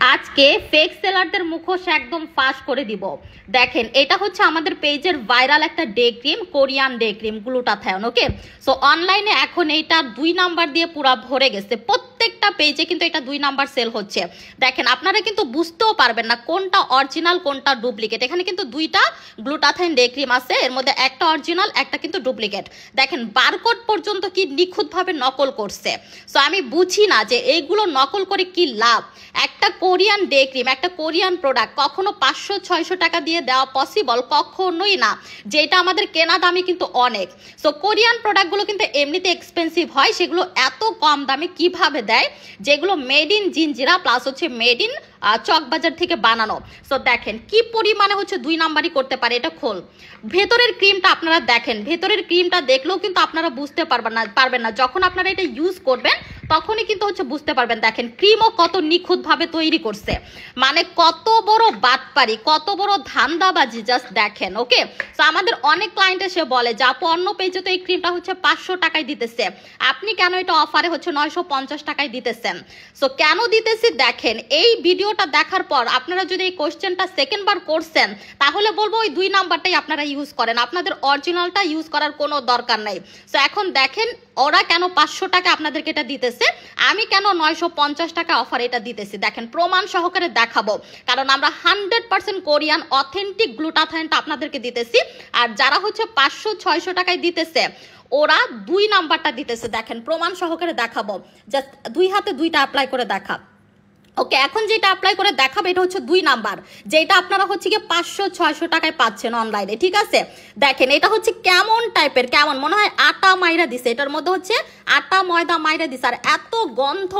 আজকে ফেক সেলারদের মুখোশ একদম ফাঁস করে দিব। দেখেন এটা হচ্ছে আমাদের পেজের ভাইরাল একটা day cream, Korean day cream glutathione. Okay, so অনলাইনে এখন এইটা 2 নাম্বার দিয়ে পুরো ভরে গেছে, প্রত্যেকটা পেজে কিন্তু এটা 2 নাম্বার সেল হচ্ছে। দেখেন আপনারা কিন্তু বুঝতেও পারবেন না কোনটা অরিজিনাল কোনটা ডুপ্লিকেট। এখানে কিন্তু 2টা গ্লুটাথায়ন ডে ক্রিম আছে, এর মধ্যে একটা অরিজিনাল একটা কিন্তু ডুপ্লিকেট। দেখেন বারকোড পর্যন্ত কি নিখুঁতভাবে নকল করছে। সো আমি বুঝি না যে এইগুলো নকল করে কি লাভ। একটা কোরিয়ান ডে ক্রিম, একটা কোরিয়ান প্রোডাক্ট কখনো 500-600 টাকা দিয়ে দেওয়া পসিবল কখনোই না, যেটা আমাদের কেনা দামে কিন্তু অনেক। সো কোরিয়ান প্রোডাক্টগুলো কিন্তু এমনিতে এক্সপেন্সিভ হয়, সেগুলো এত কম দামে কিভাবে দেয়, যেগুলো মেড ইন জিঞ্জিরা প্লাস হচ্ছে মেড ইন চকবাজার থেকে বানানো। সো দেখেন কি পরিমাণে হচ্ছে 2 নাম্বারই করতে পারে। এটা খোল, ভেতরের ক্রিমটা আপনারা দেখেন, ভেতরের ক্রিমটা দেখলেও কিন্তু আপনারা বুঝতে পারবেন না যখন আপনারা এটা ইউজ করবেন তখনই কিন্তু হচ্ছে বুঝতে পারবেন। দেখেন ক্রিমও কত নিখুঁতভাবে তৈরি করছে, মানে কত বড় বাটপারি, কত বড় ধান্দাবাজি, জাস্ট দেখেন। ওকে, সো আমাদের অনেক ক্লায়েন্ট এসে বলে যে আপু অন্য পেজে তো এই ক্রিমটা হচ্ছে 500 টাকায় দিতেছে, আপনি কেন এটা অফারে হচ্ছে 950 টাকায় দিতেছেন। সো কেন দিতেছি দেখেন, এই ভিডিওটা দেখার পর আপনারা যদি এই কোশ্চেনটা সেকেন্ড বার করছেন তাহলে বলবো ওই 2 নাম্বারটাই আপনারা ইউজ করেন, আপনাদের অরিজিনালটা ইউজ করার কোনো দরকার নাই। সো এখন দেখেন ওরা কেন 500 টাকা আপনাদেরকে এটা দিতেছে, আমি কেন 950 টাকা অফার এটা দিতেছি। দেখেন প্রমাণ সহকারে দেখাবো, কারণ আমরা 100% কোরিয়ান অথেন্টিক গ্লুটাথায়নটা আপনাদেরকে দিতেছি। আর যারা হচ্ছে 500-600 টাকায় দিতেছে ওরা 2 নাম্বারটা দিতেছে। দেখেন প্রমাণ সহকারে দেখাবো, জাস্ট 2 হাতে 2টা অ্যাপ্লাই করে দেখা। ওকে, এখন যেটা অ্যাপ্লাই করে দেখাবে এটা হচ্ছে 2 নাম্বার, যেটা আপনারা হচ্ছে কি 500-600 টাকায় পাচ্ছেন অনলাইনে। ঠিক আছে, দেখেন এটা হচ্ছে কেমন টাইপের, কেমন মনে হয় আটা মাইরা দিছে, এটার মধ্যে হচ্ছে আটা ময়দা মাইরা দিছে, আর এত গন্ধ,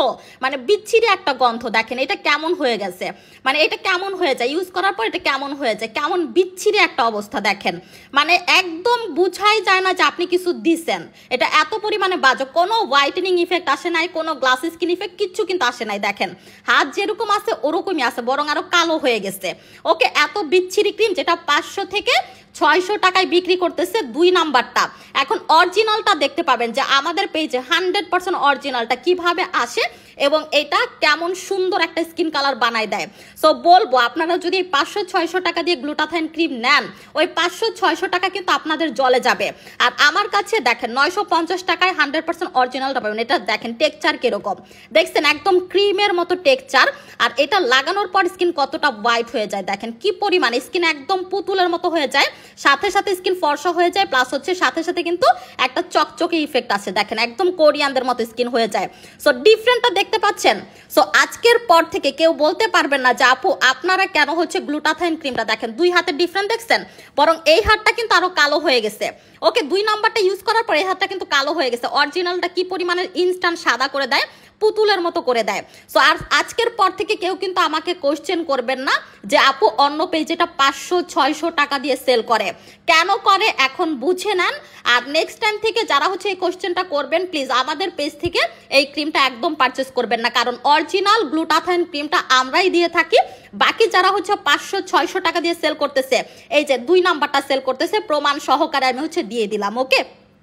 মানে বিচ্ছিরি একটা গন্ধ। দেখেন এটা কেমন হয়ে গেছে, মানে এটা কেমন হয়ে যায় ইউজ করার পর, এটা কেমন হয়ে যায়, কেমন বিচ্ছিরি একটা অবস্থা। দেখেন মানে একদম বুঝাই যায় না যে আপনি কিছু দিছেন। এটা এত পরিমাণে বাজে, কোনো হোয়াইটেনিং ইফেক্ট আসে নাই, কোনো গ্লাস স্কিন ইফেক্ট কিচ্ছু কিন্তু আসে নাই। দেখেন হাত যেরকম আছে ওরকমই আছে, বরং আরো কালো হয়ে গেছে। ওকে, এত বিচ্ছিরি ক্রিম যেটা 500-600 টাকায় বিক্রি করতেছে 2 নাম্বারটা। এখন অরিজিনালটা দেখতে পাবেন যে আমাদের পেজে 100% অরিজিনালটা কিভাবে আসে এবং এটা কেমন সুন্দর একটা স্কিন কালার বানায় দেয়। সো বলবো আপনারা যদি 500-600 টাকা দিয়ে গ্লুটাথায়ন ক্রিম নেন, ওই 500-600 টাকা কিন্তু আপনাদের জলে যাবে। আর আমার কাছে দেখেন 950 টাকায় 100% অরিজিনালটা পাবেন। এটা দেখেন টেক্সচার কিরকম, দেখছেন একদম ক্রিমের মতো টেক্সচার। আর এটা লাগানোর পর স্কিন কতটা হোয়াইট হয়ে যায়, দেখেন কি পরিমাণে স্কিন একদম পুতুলের মতো হয়ে যায়, সাথে সাথে স্কিন ফর্সা হয়ে যায়, প্লাস হচ্ছে সাথে সাথে কিন্তু একটা চকচকে ইফেক্ট আছে। দেখেন একদম কোরিয়ানদের মতো স্কিন হয়ে যায়। সো ডিফারেন্টটা দেখতে পাচ্ছেন। সো আজকের পর থেকে কেউ বলতে পারবেন না যে আপু আপনারা কেন হচ্ছে গ্লুটাথায়ন ক্রিমটা, দেখেন 2 হাতের ডিফারেন্ট দেখছেন, বরং এই হাতটা কিন্তু আরো কালো হয়ে গেছে। ওকে, 2 নাম্বারটা ইউজ করার পর এই হাতটা কিন্তু কালো হয়ে গেছে। অরিজিনালটা কি পরিমাণের ইনস্ট্যান্ট সাদা করে দেয়, পুতুলের মতো করে দেয়। সো আর আজকের পর থেকে কেউ কিন্তু আমাকে কোশ্চেন করবেন না যে আপু অন্য পেজেটা 500-600 টাকা দিয়ে সেল করে, কেন করে এখন বুঝে নেন। আর নেক্সট টাইম থেকে যারা হচ্ছে এই কোশ্চেনটা করবেন প্লিজ আমাদের পেজ থেকে এই ক্রিমটা একদম পারচেস করবেন না, কারণ অরিজিনাল গ্লুটাথায়ন ক্রিমটা আমরাই দিয়ে থাকি। বাকি যারা হচ্ছে 500-600 টাকা দিয়ে সেল করতেছে, এই যে 2 নাম্বারটা সেল করতেছে, প্রমাণ সহকারে আমি হচ্ছে দিয়ে দিলাম। ওকে।